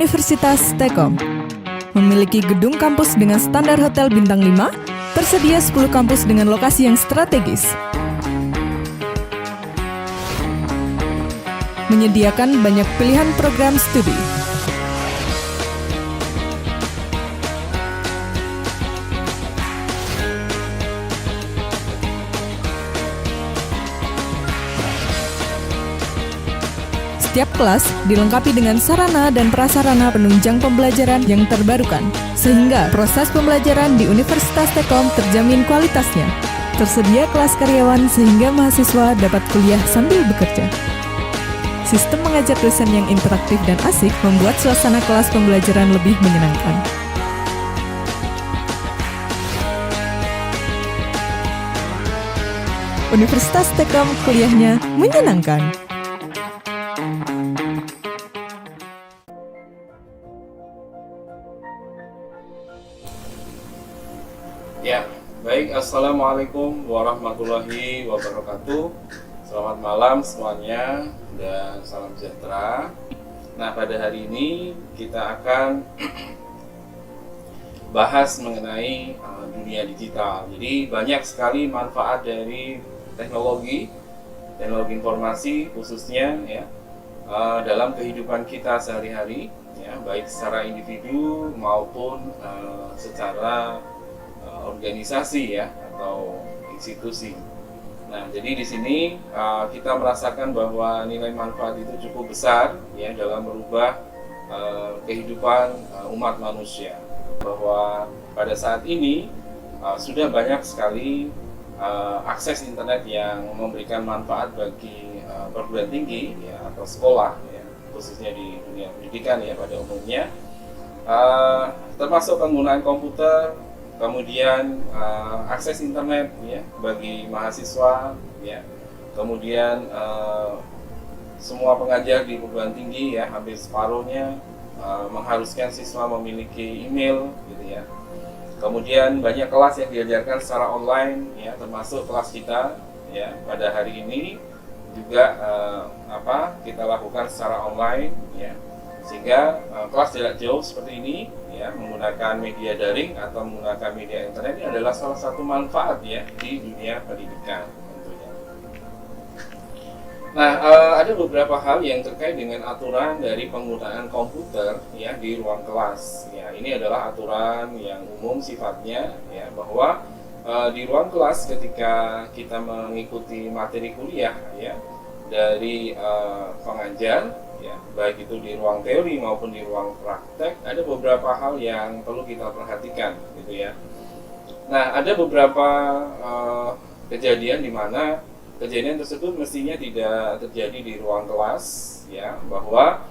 Universitas T-Kom. Memiliki gedung kampus dengan standar hotel bintang 5, tersedia 10 kampus dengan lokasi yang strategis. Menyediakan banyak pilihan program studi. Setiap kelas dilengkapi dengan sarana dan prasarana penunjang pembelajaran yang terbarukan, sehingga proses pembelajaran di Universitas T-Kom terjamin kualitasnya. Tersedia kelas karyawan sehingga mahasiswa dapat kuliah sambil bekerja. Sistem mengajar dosen yang interaktif dan asik membuat suasana kelas pembelajaran lebih menyenangkan. Universitas T-Kom, kuliahnya menyenangkan. Ya, baik. Assalamualaikum warahmatullahi wabarakatuh. Selamat malam semuanya dan salam sejahtera. Nah, pada hari ini kita akan bahas mengenai dunia digital. Jadi banyak sekali manfaat dari teknologi informasi khususnya ya dalam kehidupan kita sehari-hari, ya, baik secara individu maupun secara organisasi ya atau institusi. Nah, jadi di sini kita merasakan bahwa nilai manfaat itu cukup besar ya dalam merubah kehidupan umat manusia. Bahwa pada saat ini sudah banyak sekali akses internet yang memberikan manfaat bagi perguruan tinggi ya atau sekolah ya, khususnya di dunia pendidikan ya pada umumnya, termasuk penggunaan komputer. Kemudian akses internet ya bagi mahasiswa ya. Kemudian semua pengajar di perguruan tinggi ya hampir separuhnya mengharuskan siswa memiliki email gitu ya. Kemudian banyak kelas yang diajarkan secara online ya, termasuk kelas kita ya pada hari ini juga kita lakukan secara online ya. Sehingga kelas jarak jauh seperti ini ya, menggunakan media daring atau menggunakan media internet ini adalah salah satu manfaat ya di dunia pendidikan tentunya. Nah, ada beberapa hal yang terkait dengan aturan dari penggunaan komputer ya di ruang kelas. Ya, ini adalah aturan yang umum sifatnya ya, bahwa di ruang kelas ketika kita mengikuti materi kuliah ya dari pengajar ya, baik itu di ruang teori maupun di ruang praktek, ada beberapa hal yang perlu kita perhatikan gitu ya. Nah, ada beberapa kejadian di mana kejadian tersebut mestinya tidak terjadi di ruang kelas ya, bahwa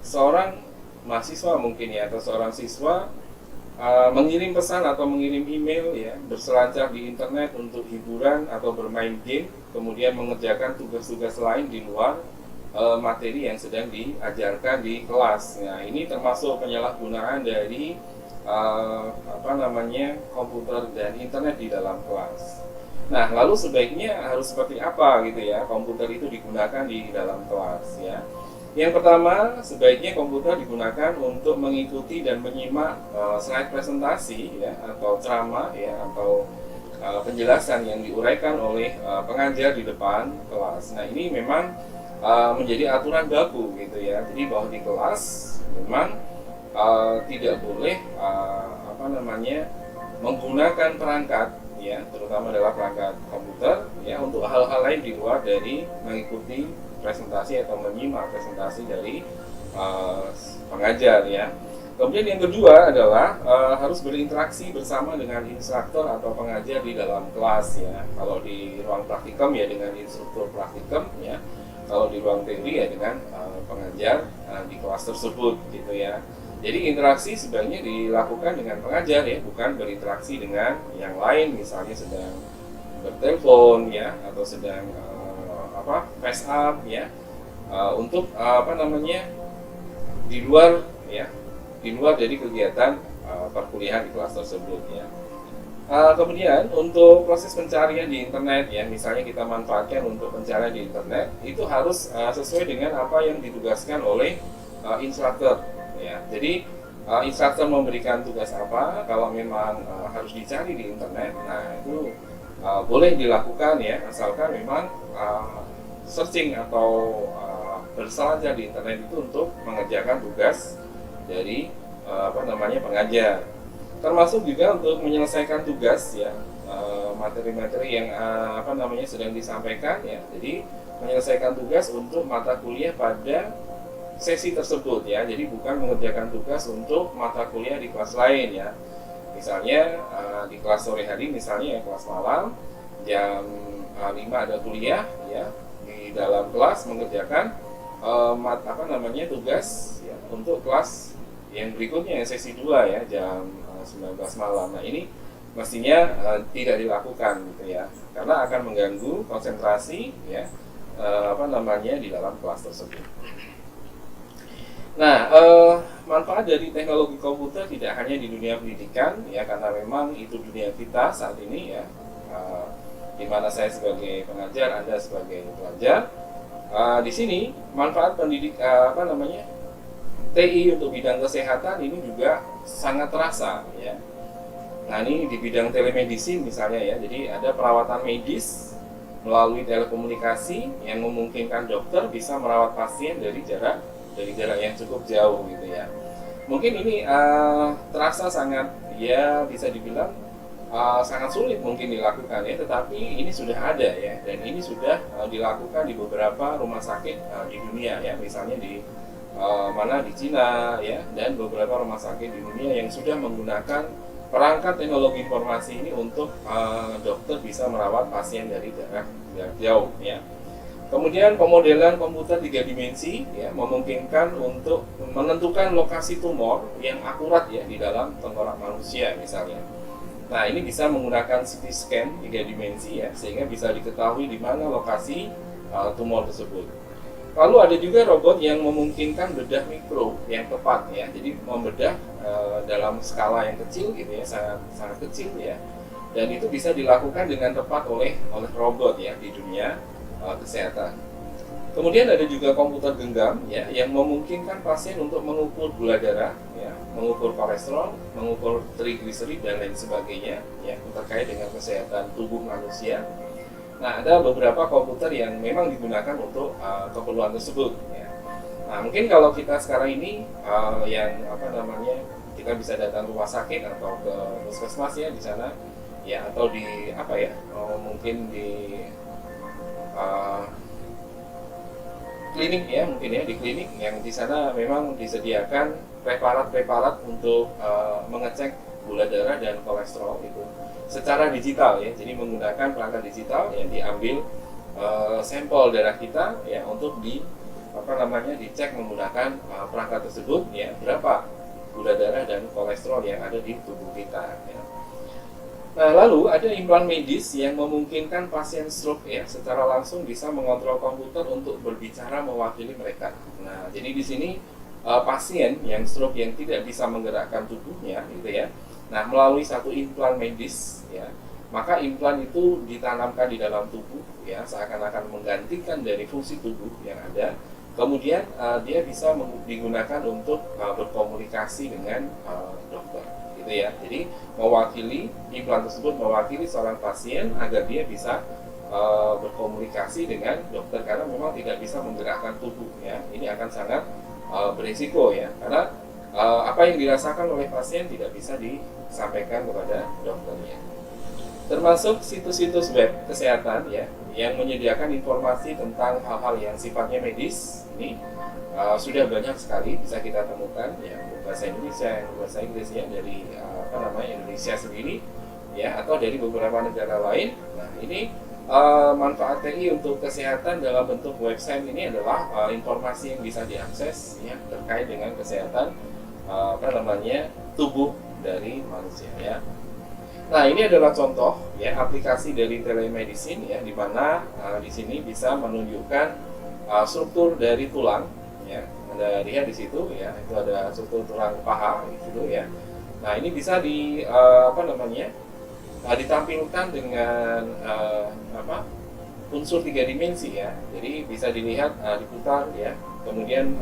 seorang mahasiswa mungkin ya atau seorang siswa mengirim pesan atau mengirim email ya, berselancar di internet untuk hiburan atau bermain game, kemudian mengerjakan tugas-tugas lain di luar materi yang sedang diajarkan di kelas. Nah, ini termasuk penyalahgunaan dari komputer dan internet di dalam kelas. Nah, lalu sebaiknya harus seperti apa gitu ya komputer itu digunakan di dalam kelas ya. Yang pertama, sebaiknya komputer digunakan untuk mengikuti dan menyimak slide presentasi ya atau ceramah ya atau penjelasan yang diuraikan oleh pengajar di depan kelas. Nah, ini memang menjadi aturan baku gitu ya. Jadi bahwa di kelas memang tidak boleh menggunakan perangkat ya, terutama adalah perangkat komputer ya untuk hal-hal lain di luar dari mengikuti presentasi atau menyimak presentasi dari pengajar ya. Kemudian yang kedua adalah harus berinteraksi bersama dengan instruktur atau pengajar di dalam kelas ya. Kalau di ruang praktikum ya dengan instruktur praktikum ya. Kalau di ruang teori ya dengan pengajar di kelas tersebut gitu ya. Jadi interaksi sebaiknya dilakukan dengan pengajar ya, bukan berinteraksi dengan yang lain, misalnya sedang bertelepon ya atau sedang face up ya untuk di luar ya, di luar dari kegiatan perkuliahan di kelas tersebut ya. Kemudian untuk proses pencarian di internet ya, misalnya kita manfaatkan untuk pencarian di internet, itu harus sesuai dengan apa yang ditugaskan oleh instruktur ya. Jadi instruktur memberikan tugas apa, kalau memang harus dicari di internet, nah itu boleh dilakukan ya, asalkan memang searching atau berselancar di internet itu untuk mengerjakan tugas dari pengajar. Termasuk juga untuk menyelesaikan tugas ya, materi-materi yang sedang disampaikan ya. Jadi menyelesaikan tugas untuk mata kuliah pada sesi tersebut ya. Jadi bukan mengerjakan tugas untuk mata kuliah di kelas lain ya. Misalnya di kelas sore hari misalnya ya, kelas malam jam 5 ada kuliah ya, di dalam kelas mengerjakan tugas ya, untuk kelas yang berikutnya yang sesi 2 ya, jam 19 malam. Nah ini mestinya tidak dilakukan gitu ya, karena akan mengganggu konsentrasi ya di dalam kelas tersebut. Nah, manfaat dari teknologi komputer tidak hanya di dunia pendidikan ya, karena memang itu dunia kita saat ini ya, di mana saya sebagai pengajar, Anda sebagai pelajar. Di sini manfaat TI untuk bidang kesehatan ini juga sangat terasa ya. Nah ini di bidang telemedicine misalnya ya, jadi ada perawatan medis melalui telekomunikasi yang memungkinkan dokter bisa merawat pasien dari jarak yang cukup jauh gitu ya. Mungkin ini terasa sangat ya, bisa dibilang sangat sulit mungkin dilakukan ya, tetapi ini sudah ada ya, dan ini sudah dilakukan di beberapa rumah sakit di dunia ya, misalnya di di Cina ya, dan beberapa rumah sakit di dunia yang sudah menggunakan perangkat teknologi informasi ini untuk dokter bisa merawat pasien dari jarak jauh ya. Kemudian pemodelan komputer 3 dimensi ya, memungkinkan untuk menentukan lokasi tumor yang akurat ya di dalam tengkorak manusia misalnya. Nah ini bisa menggunakan CT scan 3 dimensi ya, sehingga bisa diketahui di mana lokasi tumor tersebut. Lalu ada juga robot yang memungkinkan bedah mikro yang tepat ya, jadi membedah dalam skala yang kecil gitu ya, sangat kecil ya, dan itu bisa dilakukan dengan tepat oleh robot ya di dunia kesehatan. Kemudian ada juga komputer genggam ya, yang memungkinkan pasien untuk mengukur gula darah ya, mengukur kolesterol, mengukur trigliserid dan lain sebagainya ya, terkait dengan kesehatan tubuh manusia. Nah, ada beberapa komputer yang memang digunakan untuk keperluan tersebut ya. Nah, mungkin kalau kita sekarang ini kita bisa datang ke rumah sakit atau ke puskesmas ya di sana ya, atau di mungkin di klinik ya, mungkin ya di klinik yang di sana memang disediakan preparat untuk mengecek gula darah dan kolesterol itu secara digital ya, jadi menggunakan perangkat digital yang diambil sampel darah kita ya, untuk dicek menggunakan perangkat tersebut ya, berapa gula darah dan kolesterol yang ada di tubuh kita ya. Nah, lalu ada implan medis yang memungkinkan pasien stroke ya secara langsung bisa mengontrol komputer untuk berbicara mewakili mereka. Nah, jadi di sini pasien yang stroke yang tidak bisa menggerakkan tubuhnya gitu ya. Nah, melalui satu implan medis ya, maka implan itu ditanamkan di dalam tubuh ya, seakan-akan menggantikan dari fungsi tubuh yang ada. Kemudian dia bisa digunakan untuk berkomunikasi dengan dokter gitu ya. Jadi implan tersebut mewakili seorang pasien agar dia bisa berkomunikasi dengan dokter, karena memang tidak bisa menggerakkan tubuh ya. Ini akan sangat berisiko ya, karena apa yang dirasakan oleh pasien tidak bisa disampaikan kepada dokternya. Termasuk situs-situs web kesehatan ya, yang menyediakan informasi tentang hal-hal yang sifatnya medis. Ini sudah banyak sekali bisa kita temukan ya, bahasa Indonesia, bahasa Inggris ya, dari Indonesia sendiri ya, atau dari beberapa negara lain. Nah, ini manfaat TI untuk kesehatan dalam bentuk website ini adalah informasi yang bisa diakses ya, terkait dengan kesehatan tubuh dari manusia ya. Nah, ini adalah contoh ya aplikasi dari telemedicine ya, di mana di sini bisa menunjukkan struktur dari tulang ya. Anda lihat di situ ya, itu ada struktur tulang paha gitu ya. Nah, ini bisa ditampilkan dengan unsur 3 dimensi ya. Jadi bisa dilihat diputar ya, kemudian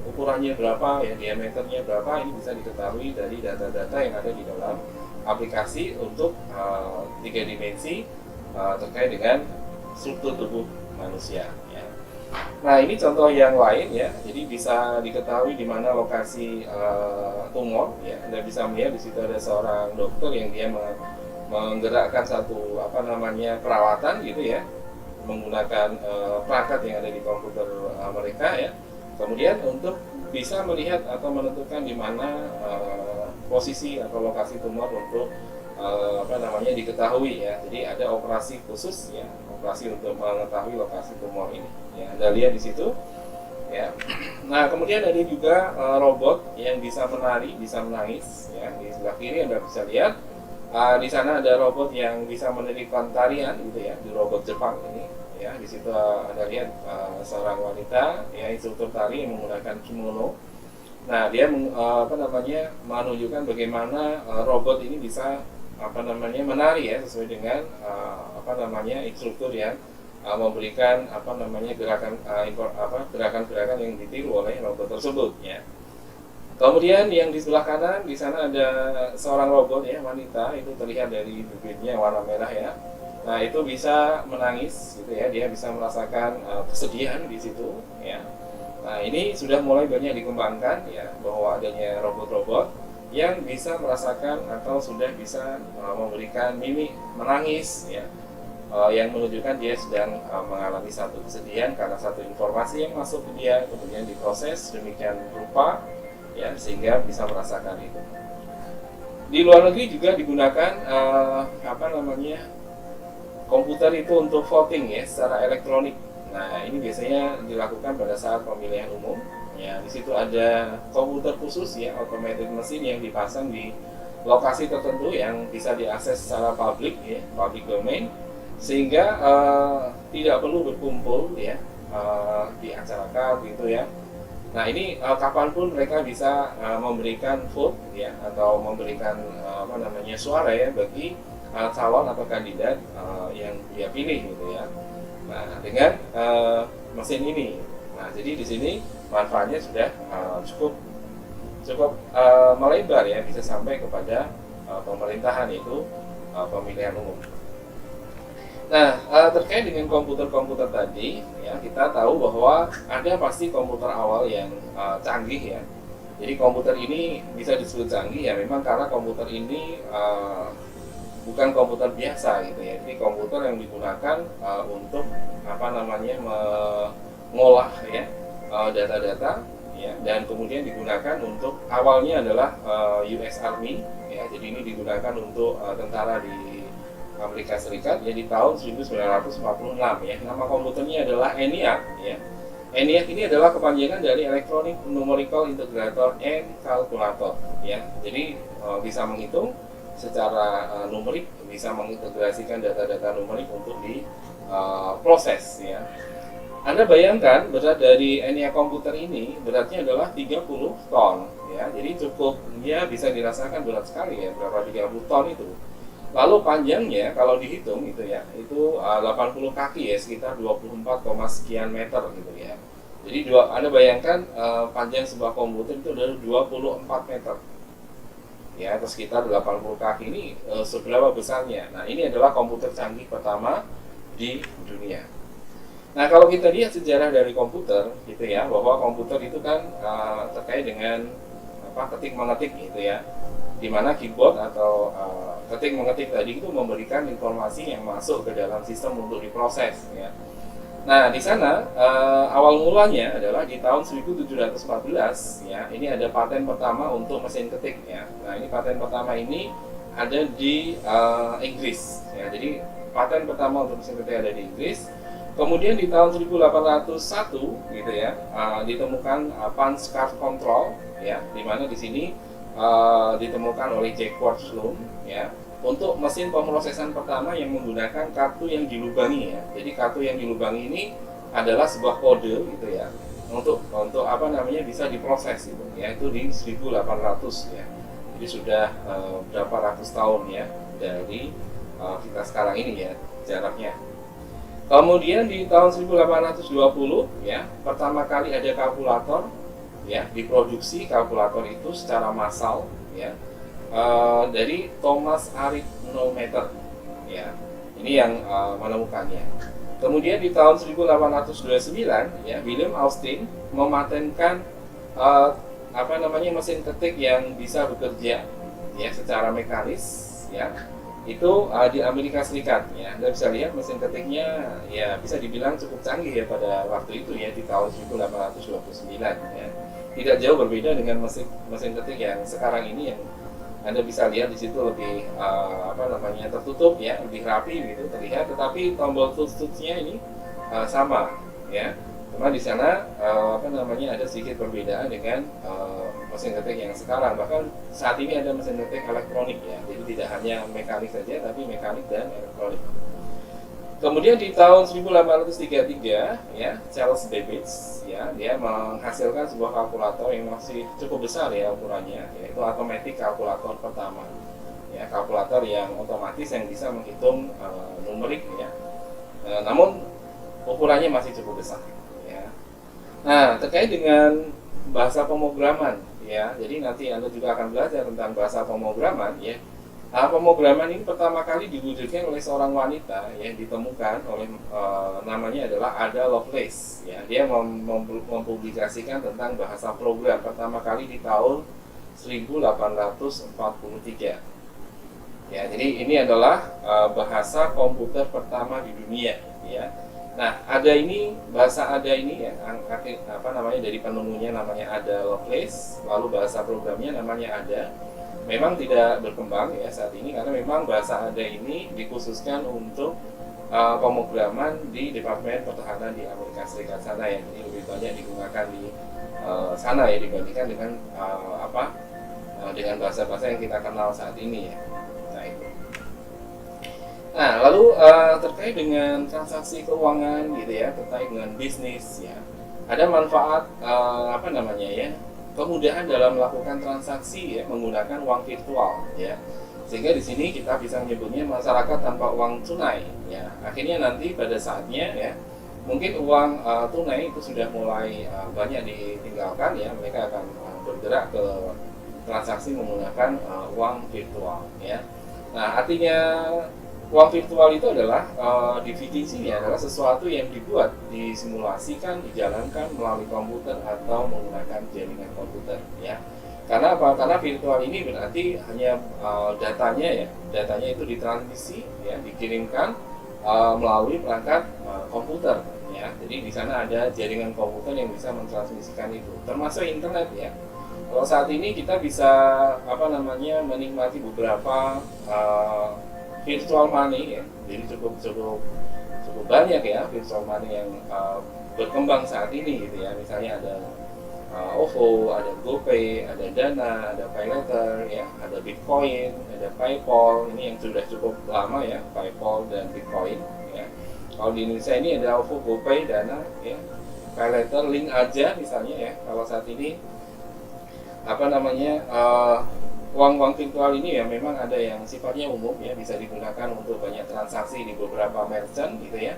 ukurannya berapa, ya diameternya berapa, ini bisa diketahui dari data-data yang ada di dalam aplikasi untuk 3 dimensi terkait dengan struktur tubuh manusia. Ya. Nah, ini contoh yang lain ya. Jadi bisa diketahui di mana lokasi tumor. Ya, Anda bisa melihat di situ ada seorang dokter yang dia menggerakkan satu perawatan gitu ya, menggunakan perangkat yang ada di komputer mereka ya. Kemudian untuk bisa melihat atau menentukan di mana posisi atau lokasi tumor untuk diketahui ya. Jadi ada operasi khusus ya, operasi untuk mengetahui lokasi tumor ini. Ya, Anda lihat di situ. Ya. Nah, kemudian ada juga robot yang bisa menari, bisa menangis. Ya, di sebelah kiri Anda bisa lihat. Di sana ada robot yang bisa menirukan tarian, gitu ya, di robot Jepang ini. Ya, di situ Anda lihat seorang wanita, ya, instruktur tari yang menggunakan kimono. Nah, dia menunjukkan bagaimana robot ini bisa menari ya, sesuai dengan instruktur yang memberikan gerakan-gerakan yang ditiru oleh robot tersebut ya. Kemudian yang di sebelah kanan di sana ada seorang robot ya, wanita, itu terlihat dari bibirnya warna merah ya. Nah, itu bisa menangis gitu ya, dia bisa merasakan kesedihan di situ ya. Nah, ini sudah mulai banyak dikembangkan ya, bahwa adanya robot-robot yang bisa merasakan atau sudah bisa memberikan mimik menangis ya, yang menunjukkan dia sedang mengalami satu kesedihan karena satu informasi yang masuk ke dia, kemudian diproses demikian rupa ya, sehingga bisa merasakan itu. Di luar negeri juga digunakan komputer itu untuk voting ya, secara elektronik. Nah, ini biasanya dilakukan pada saat pemilihan umum. Ya, di situ ada komputer khusus ya, automated mesin yang dipasang di lokasi tertentu yang bisa diakses secara publik ya, public domain, sehingga tidak perlu berkumpul ya di acara gitu ya. Nah, ini kapanpun mereka bisa memberikan vote ya, atau memberikan suara ya bagi calon atau kandidat yang dia pilih gitu ya. Nah, dengan mesin ini, nah jadi di sini manfaatnya sudah cukup melebar ya, bisa sampai kepada pemerintahan, itu pemilihan umum. Nah, terkait dengan komputer-komputer tadi, ya, kita tahu bahwa ada pasti komputer awal yang canggih ya. Jadi komputer ini bisa disebut canggih ya, memang karena komputer ini bukan komputer biasa gitu ya. Jadi komputer yang digunakan untuk mengolah ya data-data ya, dan kemudian digunakan untuk awalnya adalah US Army ya. Jadi ini digunakan untuk tentara di Amerika Serikat ya, di tahun 1946 ya. Nama komputernya adalah ENIAC ya. ENIAC ini adalah kepanjangan dari Electronic Numerical Integrator and Calculator ya. Jadi bisa menghitung secara numerik, bisa mengintegrasikan data-data numerik untuk diproses ya. Anda bayangkan berat dari ENIAC komputer ini, beratnya adalah 30 ton ya. Jadi cukup, ya bisa dirasakan berat sekali ya, berapa 30 ton itu. Lalu panjangnya kalau dihitung itu ya, itu 80 kaki ya, sekitar 24, sekian meter gitu ya. Jadi Anda bayangkan panjang sebuah komputer itu adalah 24 meter. Ya, atau sekitar 80 kaki, ini seberapa besarnya. Nah, ini adalah komputer canggih pertama di dunia. Nah, kalau kita lihat sejarah dari komputer gitu ya, bahwa komputer itu kan terkait dengan ketik mengetik gitu ya, di mana keyboard atau ketik mengetik tadi itu memberikan informasi yang masuk ke dalam sistem untuk diproses ya. Nah, di sana awal mulanya adalah di tahun 1714 ya. Ini ada paten pertama untuk mesin ketik ya. Nah, ini paten pertama ini ada di Inggris ya. Jadi paten pertama untuk mesin ketik ada di Inggris. Kemudian di tahun 1801 gitu ya, ditemukan punch card control ya, di mana di sini ditemukan oleh Jacob Sloan ya, untuk mesin pemrosesan pertama yang menggunakan kartu yang dilubangi ya. Jadi kartu yang dilubangi ini adalah sebuah kode gitu ya, untuk bisa diproses gitu ya, itu di 1800 ya. Jadi sudah berapa ratus tahun ya dari kita sekarang ini ya jaraknya. Kemudian di tahun 1820 ya, pertama kali ada kalkulator ya, diproduksi kalkulator itu secara massal ya, dari Thomas Arithmeter ya. Ini yang menemukannya. Kemudian di tahun 1829 ya, William Austin mematenkan mesin ketik yang bisa bekerja ya secara mekanis ya. Itu di Amerika Serikat ya. Anda bisa lihat mesin ketiknya ya bisa dibilang cukup canggih ya pada waktu itu ya, di tahun 1829 ya. Tidak jauh berbeda dengan mesin ketik yang sekarang ini, yang Anda bisa lihat di situ lebih tertutup ya, lebih rapi gitu terlihat, tetapi tombol tools-nya ini sama ya. Cuma di sana ada sedikit perbedaan dengan mesin ketik yang sekarang. Bahkan saat ini ada mesin ketik elektronik ya, jadi tidak hanya mekanik saja, tapi mekanik dan elektronik. Kemudian di tahun 1833 ya, Charles Babbage ya, dia menghasilkan sebuah kalkulator yang masih cukup besar ya ukurannya, yaitu automatic kalkulator pertama ya, kalkulator yang otomatis yang bisa menghitung numerik ya, namun ukurannya masih cukup besar ya. Nah, terkait dengan bahasa pemrograman ya, jadi nanti Anda juga akan belajar tentang bahasa pemrograman ya. Pemrograman ini pertama kali diwujudkan oleh seorang wanita yang ditemukan oleh namanya adalah Ada Lovelace ya. Dia mempublikasikan tentang bahasa program pertama kali di tahun 1843 ya. Jadi ini adalah bahasa komputer pertama di dunia ya. Nah, bahasa Ada ini ya, dari penemunya namanya Ada Lovelace, lalu bahasa programnya namanya Ada. Memang tidak berkembang ya saat ini, karena memang bahasa Ada ini dikhususkan untuk pemrograman di Departemen Pertahanan di Amerika Serikat sana ya. Jadi lebih banyak digunakan di sana ya, dibandingkan dengan dengan bahasa-bahasa yang kita kenal saat ini ya. Nah itu. Nah, lalu terkait dengan transaksi keuangan gitu ya, terkait dengan bisnis ya, ada manfaat kemudahan dalam melakukan transaksi ya, menggunakan uang virtual ya. Sehingga di sini kita bisa menyebutnya masyarakat tanpa uang tunai ya. Akhirnya nanti pada saatnya ya, mungkin uang tunai itu sudah mulai banyak ditinggalkan ya, mereka akan bergerak ke transaksi menggunakan uang virtual ya. Nah, artinya uang virtual itu adalah definisinya adalah sesuatu yang dibuat, disimulasikan, dijalankan melalui komputer atau menggunakan jaringan komputer ya. Karena apa? Karena virtual ini berarti hanya datanya itu ditransmisi ya, dikirimkan melalui perangkat komputer ya. Jadi di sana ada jaringan komputer yang bisa mentransmisikan itu, termasuk internet ya. Kalau saat ini kita bisa menikmati beberapa virtual money ya, jadi cukup banyak ya virtual money yang berkembang saat ini gitu ya. Misalnya ada OVO, ada GoPay, ada Dana, ada PayLater ya, ada Bitcoin, ada PayPal. Ini yang sudah cukup lama ya, PayPal dan Bitcoin ya. Kalau di Indonesia ini ada OVO, GoPay, Dana ya, PayLater, Link Aja misalnya ya. Kalau saat ini uang-uang virtual ini ya memang ada yang sifatnya umum ya, bisa digunakan untuk banyak transaksi di beberapa merchant gitu ya.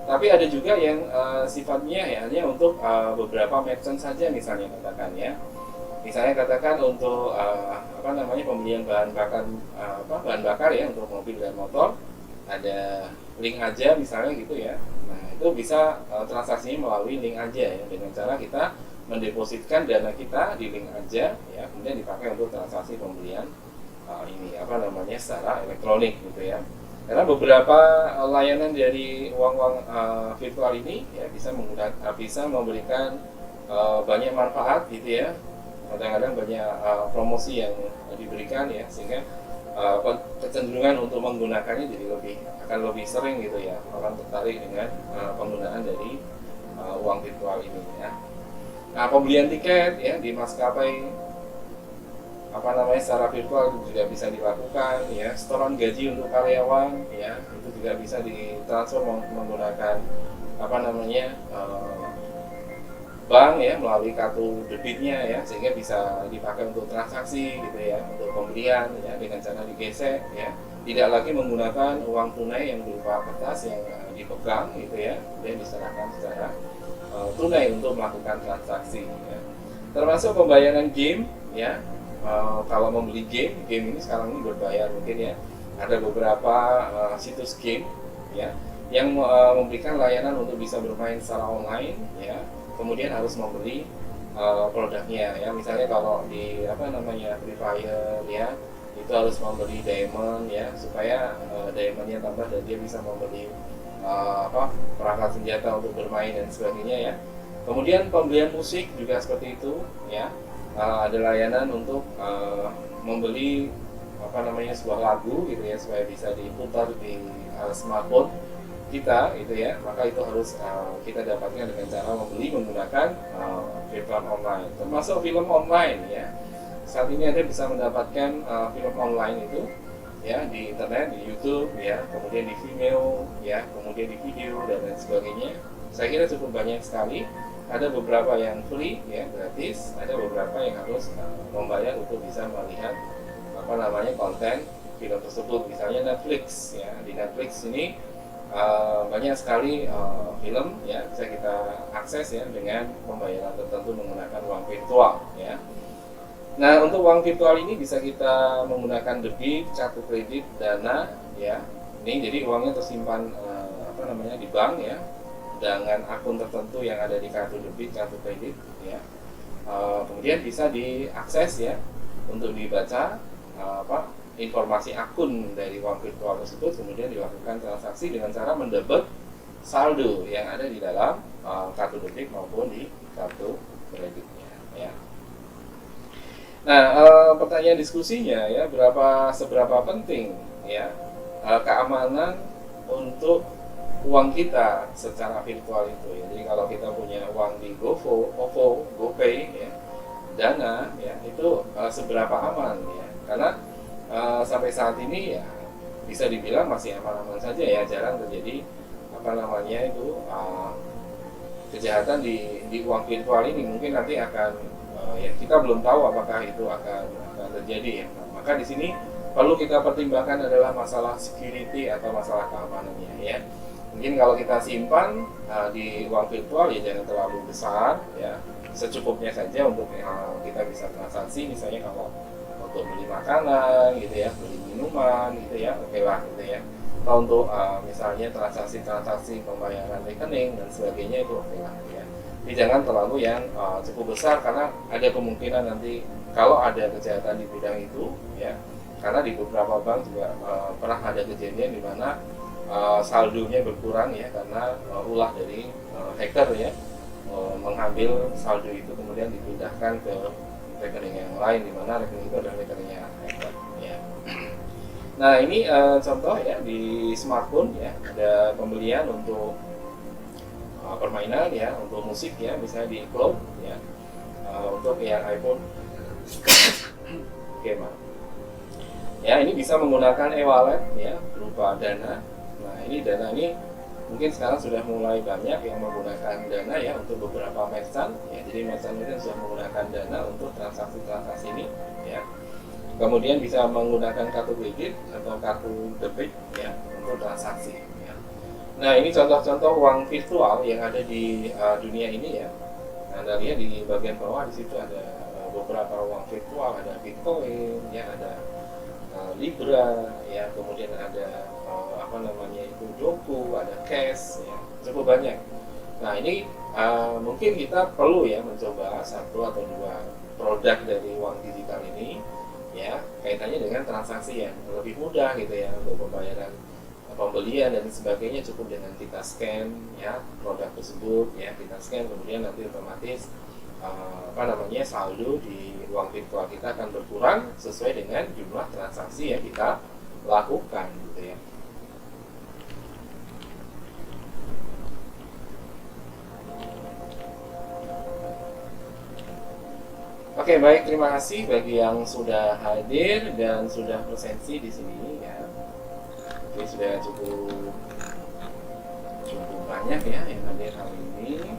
Tapi ada juga yang sifatnya ya hanya untuk beberapa merchant saja, misalnya katakan ya. Misalnya katakan untuk pembelian bahan bakar ya untuk mobil dan motor, ada Link Aja misalnya gitu ya. Nah, itu bisa transaksinya melalui Link Aja ya, dengan cara kita mendepositkan dana kita di Link Aja ya, kemudian dipakai untuk transaksi pembelian secara elektronik gitu ya. Karena beberapa layanan dari uang-uang virtual ini ya bisa memberikan banyak manfaat gitu ya. Kadang-kadang banyak promosi yang diberikan ya, sehingga kecenderungan untuk menggunakannya jadi akan lebih sering gitu ya. Orang tertarik dengan penggunaan dari uang virtual ini ya. Nah, pembelian tiket ya di maskapai secara virtual itu juga bisa dilakukan ya. Setoran gaji untuk karyawan ya, itu juga bisa ditransfer menggunakan bank ya melalui kartu debitnya ya, sehingga bisa dipakai untuk transaksi gitu ya, untuk pembelian ya dengan cara digesek ya, tidak lagi menggunakan uang tunai yang berupa kertas yang dipegang gitu ya, kemudian diserahkan secara tunai untuk melakukan transaksi ya. Termasuk pembayaran game ya, kalau membeli game ini sekarang ini berbayar mungkin ya, ada beberapa situs game ya yang memberikan layanan untuk bisa bermain secara online ya, kemudian harus membeli produknya ya. Misalnya kalau di Free Fire ya, itu harus membeli diamond ya, supaya diamondnya tambah dan dia bisa membeli perangkat senjata untuk bermain dan sebagainya ya. Kemudian pembelian musik juga seperti itu ya, ada layanan untuk membeli sebuah lagu gitu ya, supaya bisa diputar di smartphone kita gitu ya, maka itu harus kita dapatkan dengan cara membeli menggunakan film online. Termasuk film online ya, saat ini Anda bisa mendapatkan film online itu ya di internet, di YouTube ya, kemudian di Vimeo ya, kemudian di video dan lain sebagainya. Saya kira cukup banyak sekali. Ada beberapa yang free ya, gratis, ada beberapa yang harus membayar untuk bisa melihat konten film tersebut. Misalnya Netflix ya, di Netflix ini banyak sekali film ya, bisa kita akses ya dengan pembayaran tertentu menggunakan uang virtual ya. Nah, untuk uang virtual ini bisa kita menggunakan debit, kartu kredit, dana ya. Ini jadi uangnya tersimpan di bank ya, dengan akun tertentu yang ada di kartu debit, kartu kredit ya. Kemudian bisa diakses ya untuk dibaca informasi akun dari uang virtual tersebut, kemudian dilakukan transaksi dengan cara mendebet saldo yang ada di dalam kartu debit maupun di kartu kreditnya ya. Nah, pertanyaan diskusinya ya, seberapa penting ya keamanan untuk uang kita secara virtual itu ya. Jadi kalau kita punya uang di GoFo, OVO, GoPay ya, Dana ya, itu seberapa aman ya? Karena sampai saat ini ya bisa dibilang masih aman-aman saja ya, jarang terjadi kejahatan di uang virtual ini. Mungkin nanti akan ya kita belum tahu apakah itu akan terjadi ya. Maka di sini perlu kita pertimbangkan adalah masalah security atau masalah keamanannya ya. Mungkin kalau kita simpan di uang virtual ya jangan terlalu besar ya, secukupnya saja untuk kita bisa transaksi. Misalnya kalau untuk beli makanan gitu ya, beli minuman gitu ya, oke lah gitu ya. Kalau untuk misalnya transaksi pembayaran rekening dan sebagainya itu oke lah ya. Jadi jangan terlalu yang cukup besar, karena ada kemungkinan nanti kalau ada kejahatan di bidang itu ya, karena di beberapa bank juga pernah ada kejadian di mana saldonya berkurang ya, karena ulah dari hacker ya mengambil saldo itu kemudian dipindahkan ke rekening yang lain, di mana rekening itu adalah rekeningnya hacker ya. Nah, ini contoh ya di smartphone ya, ada pembelian untuk permainan ya, untuk musik ya, misalnya di cloud ya, untuk yang iPhone oke maaf ya, ini bisa menggunakan e-wallet ya berupa Dana. Nah, ini Dana ini mungkin sekarang sudah mulai banyak yang menggunakan Dana ya untuk beberapa merchant ya. Jadi merchant sudah menggunakan Dana untuk transaksi ini ya. Kemudian bisa menggunakan kartu kredit atau kartu debit ya untuk transaksi ya. Nah, ini contoh-contoh uang virtual yang ada di dunia ini ya. Nah, Anda lihat di bagian bawah, di situ ada beberapa uang virtual, ada Bitcoin ya, ada Libra ya, kemudian ada Doku, ada Cash ya, cukup banyak. Nah, ini mungkin kita perlu ya mencoba satu atau dua produk dari uang digital ini ya, kaitannya dengan transaksi yang lebih mudah gitu ya, untuk pembayaran pembelian dan sebagainya. Cukup dengan kita scan ya produk tersebut ya, kita scan, kemudian nanti otomatis saldo di uang virtual kita akan berkurang sesuai dengan jumlah transaksi yang kita lakukan gitu ya. Oke, baik, terima kasih bagi yang sudah hadir dan sudah presensi di sini ya. Jadi sudah cukup banyak ya yang hadir hari ini.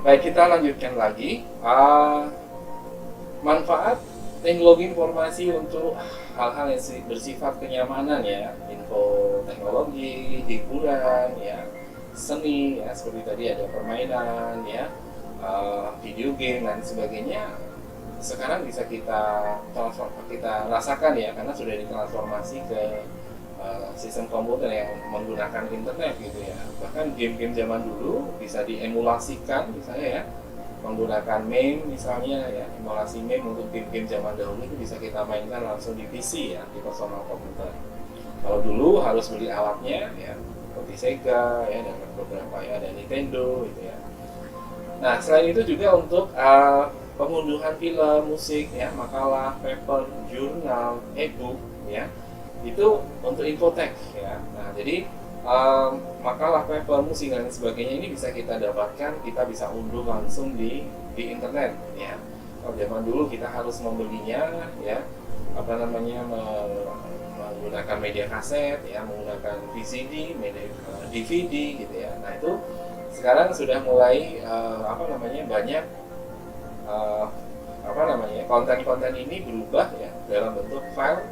Baik, kita lanjutkan lagi. Manfaat teknologi informasi untuk hal-hal yang bersifat kenyamanan ya, info teknologi, hiburan ya, seni ya, seperti tadi ada permainan ya, video game dan sebagainya. Sekarang bisa kita rasakan ya, karena sudah ditransformasi ke sistem komputer yang menggunakan internet gitu ya. Bahkan game-game zaman dulu bisa diemulasikan misalnya ya, menggunakan MAME misalnya ya, emulasi MAME untuk game-game zaman dahulu itu bisa kita mainkan langsung di PC ya, di personal komputer. Kalau dulu harus beli alatnya ya, seperti Sega ya, dan beberapa ya, ada Nintendo gitu ya. Nah, selain itu juga untuk pengunduhan film, musik ya, makalah, paper, jurnal, e-book ya, itu untuk infotek ya. Nah, jadi makalah, paper, musik dan sebagainya ini bisa kita dapatkan, kita bisa unduh langsung di internet ya. Kalau zaman dulu kita harus membelinya ya, menggunakan media kaset ya, menggunakan VCD, DVD gitu ya. Nah, itu sekarang sudah mulai banyak konten-konten ini berubah ya dalam bentuk file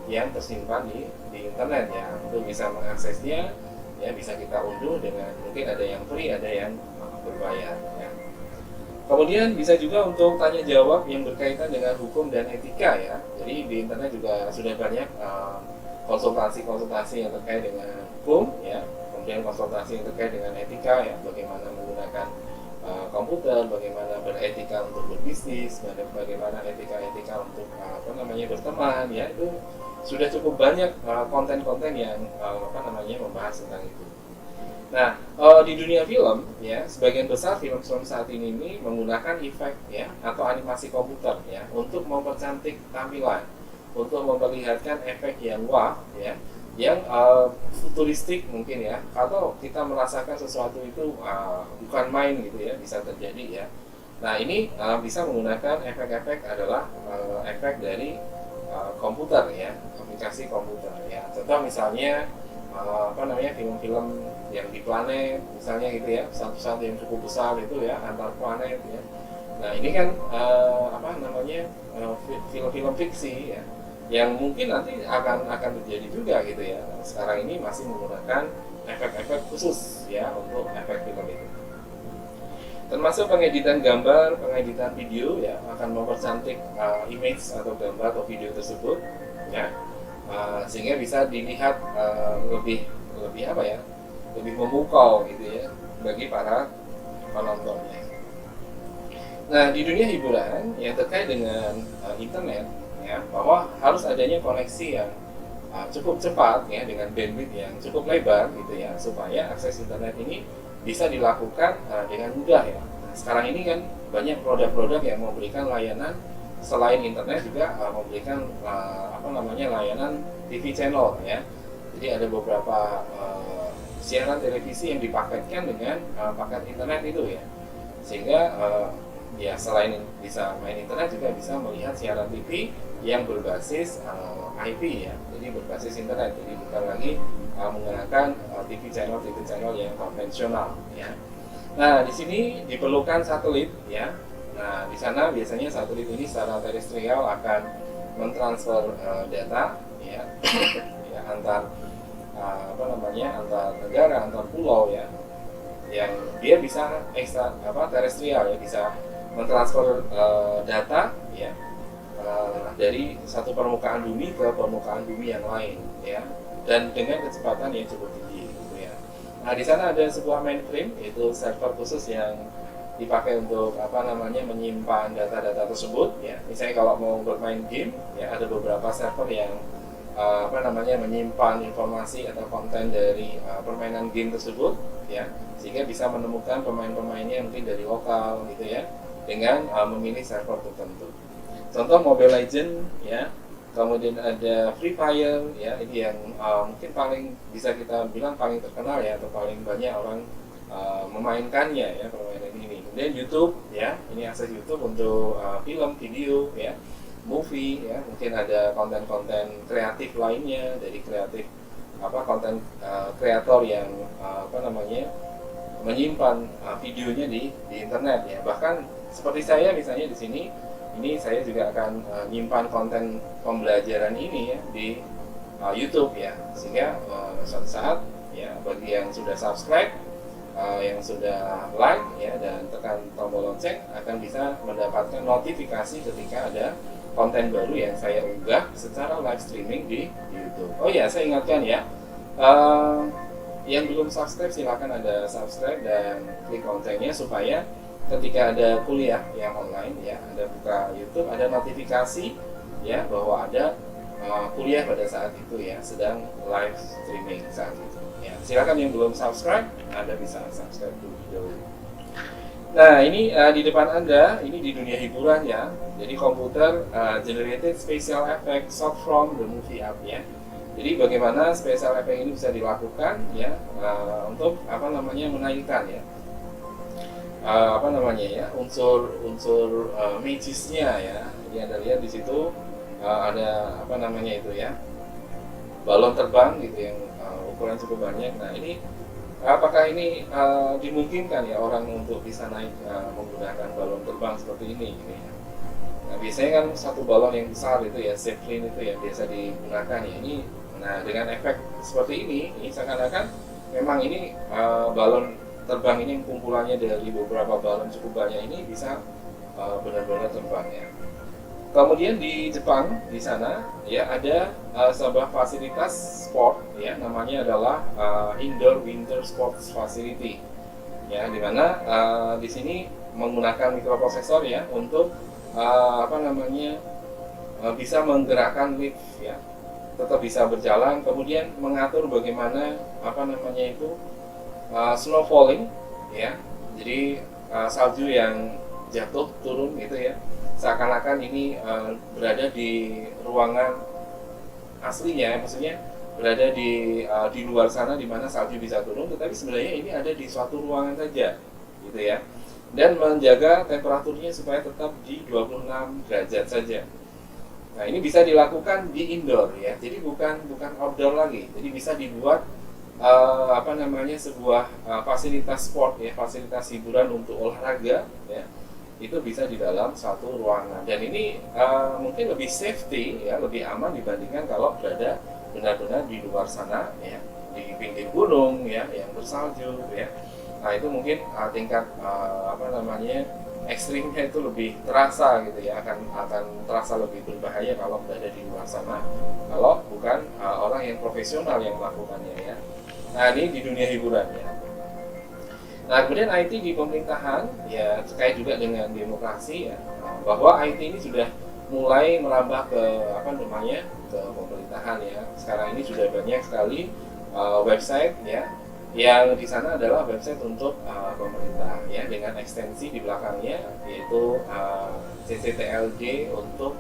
yang tersimpan di internet ya. Untuk bisa mengaksesnya ya, bisa kita unduh dengan, mungkin ada yang free, ada yang berbayar ya. Kemudian bisa juga untuk tanya jawab yang berkaitan dengan hukum dan etika ya. Jadi di internet juga sudah banyak konsultasi yang terkait dengan hukum ya, kemudian konsultasi yang terkait dengan etika ya, bagaimana menggunakan komputer, bagaimana beretika untuk berbisnis, bagaimana etika untuk berteman ya. Itu sudah cukup banyak konten-konten yang membahas tentang itu. Nah, di dunia film ya, sebagian besar film-film saat ini menggunakan efek ya atau animasi komputer ya untuk mempercantik tampilan, untuk memperlihatkan efek yang wah ya, yang futuristik mungkin ya, atau kita merasakan sesuatu itu bukan main gitu ya, bisa terjadi ya. Nah, ini bisa menggunakan efek-efek adalah efek dari komputer ya, aplikasi komputer ya. Contoh misalnya film-film yang di planet misalnya gitu ya, pesawat yang cukup besar itu ya, antar planet ya. Nah, ini kan film-film fiksi ya, yang mungkin nanti akan terjadi juga gitu ya. Sekarang ini masih menggunakan efek-efek khusus ya untuk efek film itu. Termasuk pengeditan gambar, pengeditan video ya, akan mempercantik image atau gambar atau video tersebut ya, sehingga bisa dilihat lebih memukau gitu ya bagi para penontonnya. Nah, di dunia hiburan yang terkait dengan internet ya, bahwa harus adanya koneksi yang cukup cepat ya, dengan bandwidth yang cukup lebar gitu ya, supaya akses internet ini bisa dilakukan dengan mudah ya. Nah, sekarang ini kan banyak produk-produk yang memberikan layanan selain internet juga memberikan layanan TV channel ya. Jadi ada beberapa siaran televisi yang dipaketkan dengan paket internet itu ya, sehingga ya selain bisa main internet juga bisa melihat siaran TV yang berbasis IP ya, jadi berbasis internet, jadi bukan lagi menggunakan TV channel yang konvensional ya. Nah, di sini diperlukan satelit ya. Nah, di sana biasanya satelit ini secara terestrial akan mentransfer data ya, ya antar antar negara, antar pulau ya, yang dia bisa terestrial ya, bisa mentransfer data ya dari satu permukaan bumi ke permukaan bumi yang lain ya, dan dengan kecepatan yang cukup tinggi gitu ya. Nah, di sana ada sebuah mainframe, yaitu server khusus yang dipakai untuk menyimpan data-data tersebut ya. Misalnya kalau mau bermain game ya, ada beberapa server yang menyimpan informasi atau konten dari permainan game tersebut ya, sehingga bisa menemukan pemain-pemainnya mungkin dari lokal gitu ya, dengan memilih server tertentu. Contoh Mobile Legends ya, kemudian ada Free Fire ya, ini yang mungkin paling bisa kita bilang paling terkenal ya, atau paling banyak orang memainkannya ya, permainan ini. Kemudian YouTube ya, ini akses YouTube untuk film, video ya, movie ya, mungkin ada konten-konten kreatif lainnya dari kreatif konten kreator yang menyimpan videonya di internet ya. Bahkan seperti saya misalnya di sini, ini saya juga akan menyimpan konten pembelajaran ini ya di YouTube ya, sehingga suatu saat ya bagi yang sudah subscribe, yang sudah like ya dan tekan tombol lonceng akan bisa mendapatkan notifikasi ketika ada konten baru yang saya unggah secara live streaming di YouTube. Oh ya, saya ingatkan ya, yang belum subscribe silakan ada subscribe dan klik loncengnya supaya ketika ada kuliah yang online ya, ada buka YouTube, ada notifikasi ya bahwa ada kuliah pada saat itu ya, sedang live streaming saat itu ya. Silakan yang belum subscribe, Anda bisa subscribe dulu. Nah, ini di depan Anda, ini di dunia hiburan ya. Jadi komputer generated special effect shot from the movie app ya. Jadi bagaimana special effect ini bisa dilakukan ya, untuk menaikkan ya unsur magisnya ya. Jadi Anda lihat di situ ada balon terbang gitu yang ukuran cukup banyak. Nah, ini apakah ini dimungkinkan ya orang untuk bisa naik menggunakan balon terbang seperti ini gitu ya. Nah, biasanya kan satu balon yang besar itu ya, Zeppelin itu yang biasa digunakan ya. Ini dengan efek seperti ini seakan-akan memang ini balon terbang ini kumpulannya dari beberapa balon cukup banyak ini bisa benar-benar terbang ya. Kemudian di Jepang di sana ya ada sebuah fasilitas sport ya, namanya adalah Indoor Winter Sports Facility ya, di mana di sini menggunakan mikroprosesor ya untuk bisa menggerakkan lift ya, tetap bisa berjalan, kemudian mengatur bagaimana snow falling ya, jadi salju yang jatuh turun gitu ya, seakan-akan ini berada di ruangan aslinya, maksudnya berada di luar sana di mana salju bisa turun, tetapi sebenarnya ini ada di suatu ruangan saja gitu ya, dan menjaga temperaturnya supaya tetap di 26 derajat saja. Nah, ini bisa dilakukan di indoor ya, jadi bukan outdoor lagi, jadi bisa dibuat sebuah fasilitas sport ya, fasilitas hiburan untuk olahraga ya, itu bisa di dalam satu ruangan, dan ini mungkin lebih safety ya, lebih aman dibandingkan kalau berada benar-benar di luar sana ya, di pinggir gunung ya yang bersalju ya. Nah, itu mungkin tingkat ekstrimnya itu lebih terasa gitu ya, akan terasa lebih berbahaya kalau berada di luar sana kalau bukan orang yang profesional yang melakukannya ya. Nah, ini di dunia hiburan ya. Nah, kemudian IT di pemerintahan ya terkait juga dengan demokrasi ya, bahwa IT ini sudah mulai merambah ke ke pemerintahan ya. Sekarang ini sudah banyak sekali website ya, yang di sana adalah website untuk pemerintah ya, dengan ekstensi di belakangnya yaitu CCTLD untuk